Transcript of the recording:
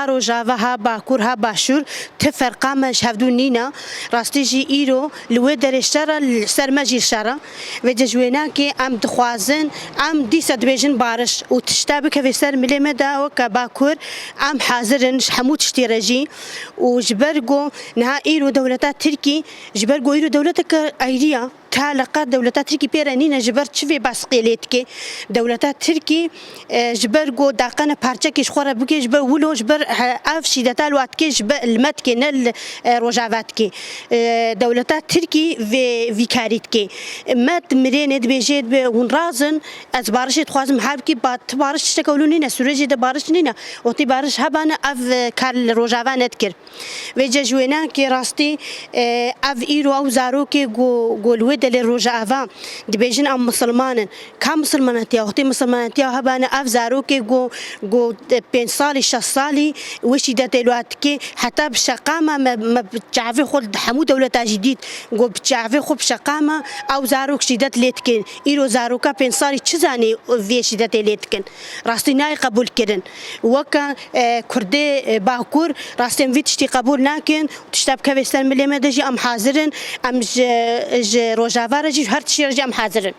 روجاوا باكورها باشور تفرقا مش هفدو نينا راستيجي ايرو لو درشترا السرمجي الشرا وجوينا كي ام دخوازن ام دي سدبيجن بارش وتشتابك في سر مليمدا وكباكور ام حاضرن حمود اشتراجي وجبرجو نها ايرو دولتات تركي جبرجو ايرو دولتك ايريا تعلقات دولتات تركي بيرانينا جبر تشوفي باسقيليتكي دولتات تركي جبرجو داقنا بارتشكي شخورا بكي جبر ولو جبر افشي دتال واتكي جبر المتكي نل روجافاتكي دولتات تركي في كاريتكي مات مرينه بيجيت ونرازن از بارش تخوازم حربكي بات بارش تكولونينا سوريجي ده بارش نينا وتي بارش هبانا اف كارل روجافا نتكر وجا جوينا كي راستي اف ايرو او زاروكي جو للرجاء دبيجن ام مسلمان كم مسلمانتي اختي مسلمانتي هبانا افزاروكي جو 5 صالي 6 صالي وشي دتلواتكي حتى بشقامه ما بتعرفي خد حمود ولا جديد جو بتعرفي خب شقامه او زاروك شدت ليتكن ايرو زاروكا 5 صالي تشزاني في شدت ليتكن راستي ناي قبول كدن وكا كردي باكور راستي فيتشتي قبول لكن تشتاب كفيستان ملي مدجي ام حاضرن ام روجا فارجي هرتشي رجع حاضرن